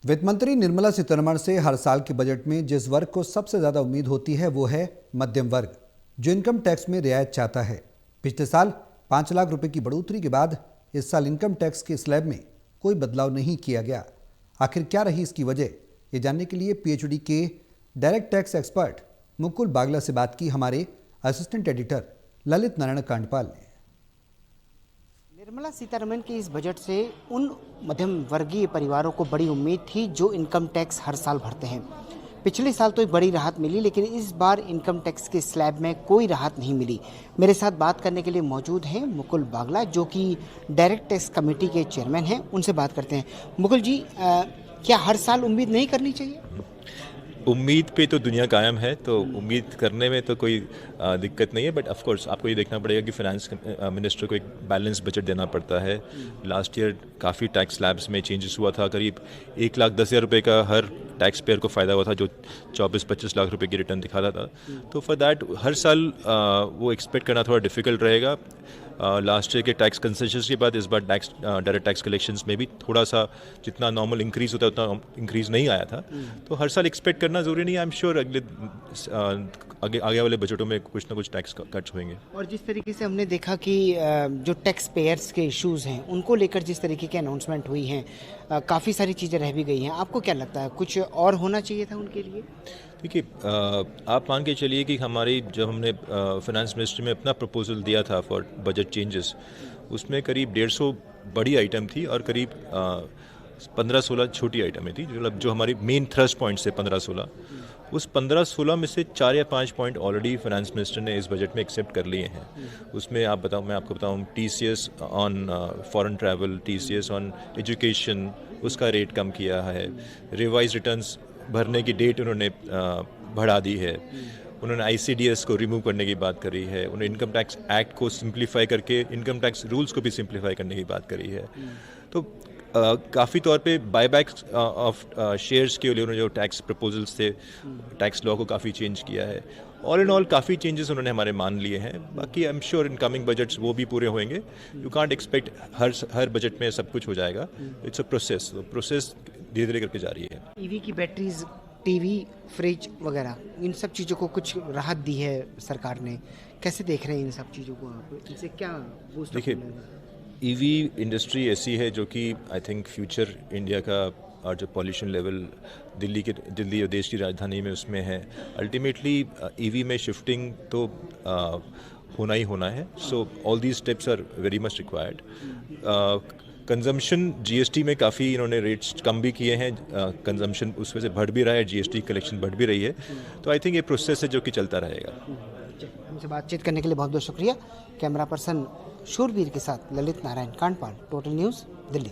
वित्त मंत्री निर्मला सीतारमण से हर साल के बजट में जिस वर्ग को सबसे ज्यादा उम्मीद होती है वो है मध्यम वर्ग, जो इनकम टैक्स में रियायत चाहता है। पिछले साल 5 लाख रुपए की बढ़ोतरी के बाद इस साल इनकम टैक्स के स्लैब में कोई बदलाव नहीं किया गया। आखिर क्या रही इसकी वजह, ये जानने के लिए पीएचडी के डायरेक्ट टैक्स एक्सपर्ट मुकुल बागला से बात की हमारे असिस्टेंट एडिटर ललित नारायण कांडपाल ने। निर्मला सीतारमण के इस बजट से उन मध्यम वर्गीय परिवारों को बड़ी उम्मीद थी जो इनकम टैक्स हर साल भरते हैं। पिछले साल तो एक बड़ी राहत मिली, लेकिन इस बार इनकम टैक्स के स्लैब में कोई राहत नहीं मिली। मेरे साथ बात करने के लिए मौजूद हैं मुकुल बागला, जो कि डायरेक्ट टैक्स कमेटी के चेयरमैन हैं। उनसे बात करते हैं। मुकुल जी, क्या हर साल उम्मीद नहीं करनी चाहिए? उम्मीद पे तो दुनिया कायम है, तो उम्मीद करने में तो कोई दिक्कत नहीं है। बट ऑफ कोर्स आपको ये देखना पड़ेगा कि फाइनेंस मिनिस्टर को एक बैलेंस बजट देना पड़ता है। लास्ट ईयर काफ़ी टैक्स स्लैब्स में चेंजेस हुआ था। करीब 1,10,000 रुपये का हर टैक्स पेयर को फ़ायदा हुआ था, जो 24-25 लाख रुपए की रिटर्न दिखाता था। तो फॉर दैट हर साल वो एक्सपेक्ट करना थोड़ा डिफिकल्ट रहेगा। लास्ट ईयर के टैक्स कंसेशंस के बाद इस बार डायरेक्ट टैक्स कलेक्शंस में भी थोड़ा सा जितना नॉर्मल इंक्रीज होता है उतना इंक्रीज नहीं आया था। तो हर साल एक्सपेक्ट करना ज़रूरी नहीं है। आई एम श्योर आगे वाले बजटों में कुछ ना कुछ टैक्स कट्स होंगे। और जिस तरीके से हमने देखा कि जो टैक्स पेयर्स के इश्यूज़ हैं उनको लेकर जिस तरीके की अनाउंसमेंट हुई हैं, काफ़ी सारी चीज़ें रह भी गई हैं। आपको क्या लगता है, कुछ और होना चाहिए था उनके लिए? देखिए, आप मान के चलिए कि हमारी जब हमने फाइनेंस मिनिस्ट्री में अपना प्रपोजल दिया था फॉर बजट चेंजेस, उसमें करीब 150 बड़ी आइटम थी और करीब 15-16 छोटी आइटमें थी, जो हमारी मेन थ्रस्ट पॉइंट से 15-16। उस 15-16 में से 4 या 5 पॉइंट ऑलरेडी फाइनेंस मिनिस्टर ने इस बजट में एक्सेप्ट कर लिए हैं। उसमें मैं आपको बताऊं, TCS on foreign travel, TCS on education, उसका रेट कम किया है। रिवाइज रिटर्न्स भरने की डेट उन्होंने बढ़ा दी है। उन्होंने ICDS को रिमूव करने की बात करी है। उन्होंने इनकम टैक्स एक्ट को सिंप्लीफाई करके इनकम टैक्स रूल्स को भी सिंप्लीफाई करने की बात करी है। तो काफ़ी तौर पे बायबैक ऑफ शेयर्स के लिए उन्होंने जो टैक्स प्रपोजल्स थे, टैक्स लॉ को काफ़ी चेंज किया है। ऑल इन ऑल काफ़ी चेंजेस उन्होंने हमारे मान लिए हैं। बाकी I am sure in coming budgets वो भी पूरे होंगे। You can't expect her budget में सब कुछ हो जाएगा। इट्स अ प्रोसेस, तो प्रोसेस धीरे धीरे करके जारी है। EV की बैटरीज, टीवी, फ्रिज वगैरह, इन सब चीज़ों को कुछ राहत दी है सरकार ने। कैसे देख रहे हैं इन सब चीज़ों को आप? इनसे क्या बूस्ट? देखिए, EV इंडस्ट्री ऐसी है जो कि आई थिंक फ्यूचर इंडिया का, और जो पॉल्यूशन लेवल दिल्ली और देश की राजधानी में उसमें है, अल्टीमेटली EV में शिफ्टिंग तो होना ही होना है। So all these steps are very much required. Consumption GST में काफ़ी इन्होंने रेट्स कम भी किए हैं। कंजम्पशन उस वजह से बढ़ भी रहा है, GST कलेक्शन बढ़ भी रही है। तो आई थिंक ये प्रोसेस है जो कि चलता रहेगा। हमसे बातचीत करने के लिए बहुत बहुत शुक्रिया। कैमरा पर्सन शूरवीर के साथ ललित नारायण कांडपाल, टोटल न्यूज़, दिल्ली।